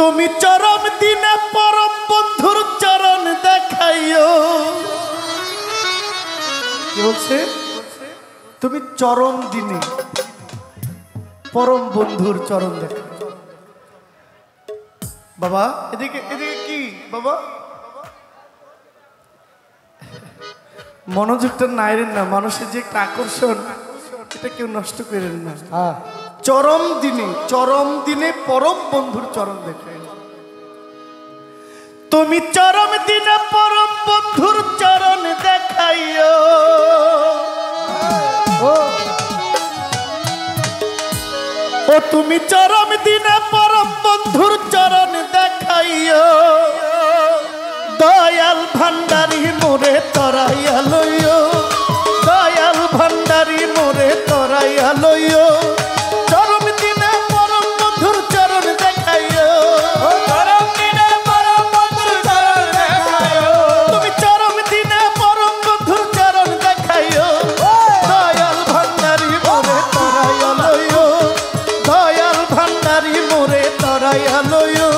তুমি চরম দিনে পরম বন্ধুর চরণ দেখাইও। কি বলছে? তুমি চরম দিনে পরম বন্ধুর চরণ দেখাইও। বাবা এদিকে এদিকে কি বাবা মনোযোগটা নাইরেন না, মানুষের যে একটা আকর্ষণ এটা কেউ নষ্ট করেন না। চরম দিনে পরম বন্ধুর চরণ দেখাই। তুমি চরম দিনে পরম বন্ধুর চরণ দেখাইও। ও তুমি চরম দিনে পরম বন্ধুর চরণ দেখাইও। দয়াল ভান্ডারি মোরে তরাইয়া লইও। দয়াল ভান্ডারি মোরে তরাইয়া লইও। চরম দিনে পরম বন্ধুর চরণ দেখাইও। চরম দিনে পরম বন্ধুর চরণ দেখাইও। তুমি চরম দিনে পরম বন্ধুর চরণ দেখাইও। দয়াল ভান্ডারি মোরে তরাইয়া লইও। দয়াল ভান্ডারি মোরে তরাইয়া লইও।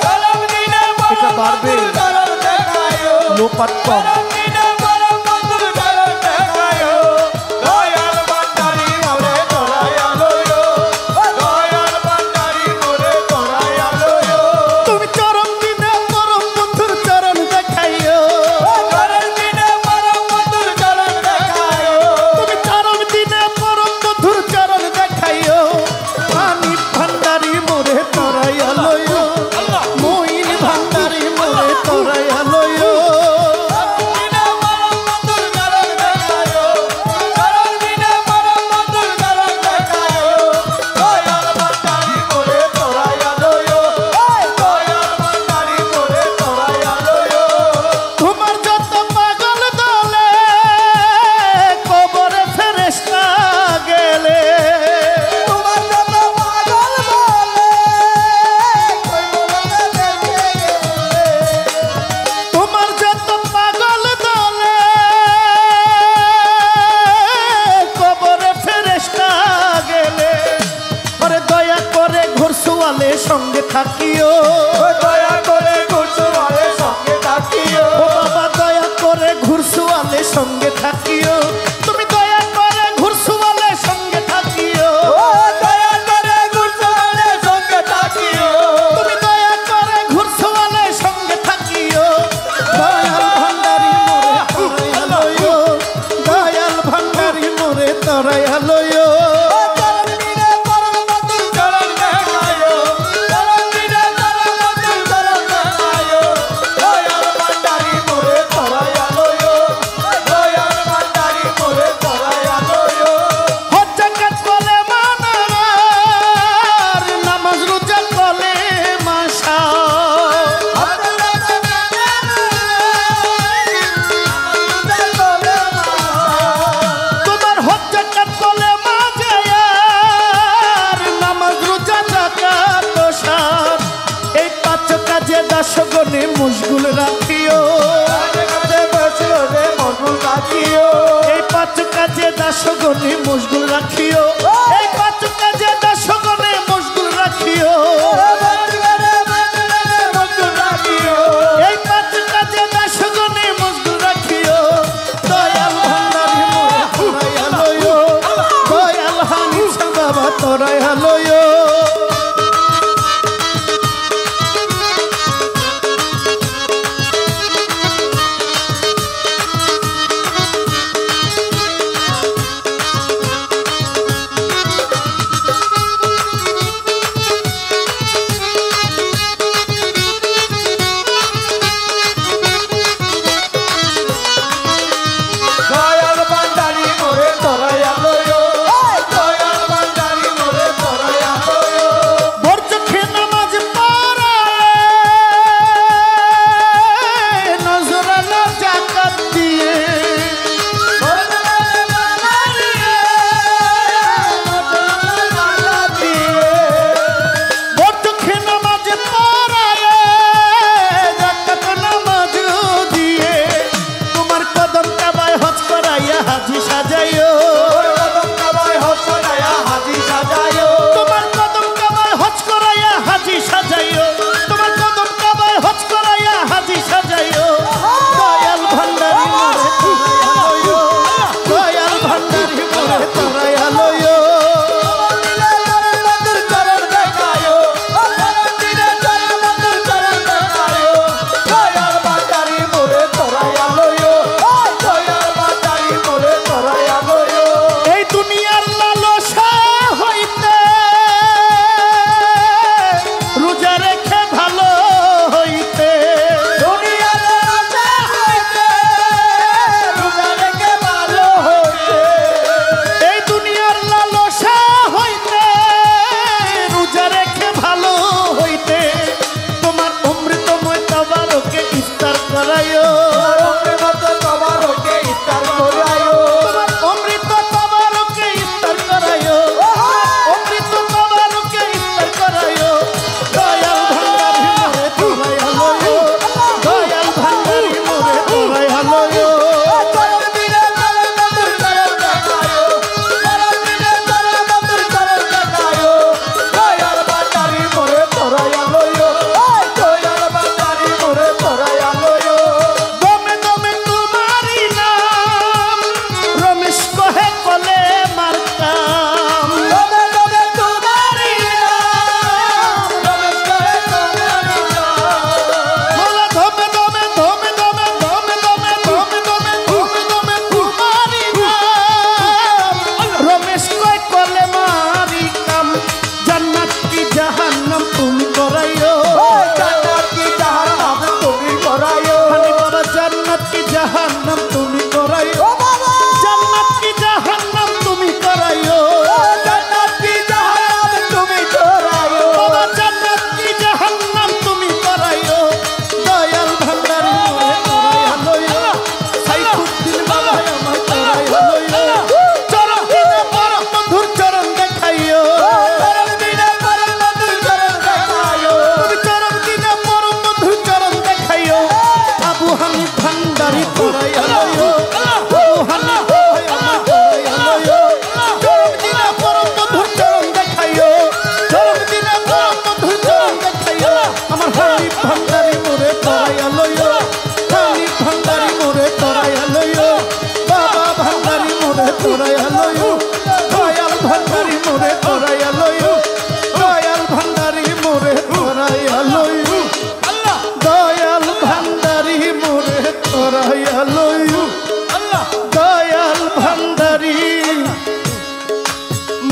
চরম দিনে এটা বাড়বে চরণ দেখাইও। লোপাট কম। সঙ্গে থাকিও। দয়া করে ঘুরসুয়ালের সঙ্গে থাকিও। ও বাবা দয়া করে ঘুরসুয়ালের সঙ্গে থাকিও। তুমি দয়া করে ঘুরসুয়ালের সঙ্গে থাকিও। দয়া করে ঘুরসুয়ালের সঙ্গে থাকিও। তুমি দয়া করে ঘুরসুয়ালের সঙ্গে থাকিও। দয়াল ভান্ডারি মোরে তরাইয়া লইও। দয়াল ভান্ডারি মোরে তরাইয়া লইও। দাসগণে মশগুল রাখিও। এই পাঁচ কাজে দাসগণে মশগুল রাখিও। এই পাঁচ কাজে দাসগণে মশগুল রাখিও। এই পাঁচ কাজে দাসগণে মশগুল রাখিও। দয়াল ভান্ডারি মোরে তরাইয়া লইও। দয়াল হানিফ বাবা তরাইয়া লইও। দয়াল ভান্ডারি মোরে তরাইয়া লইও।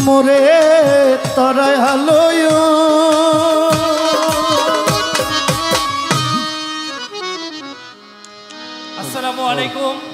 মোরে তরায়ালয়। আসসালামু আলাইকুম।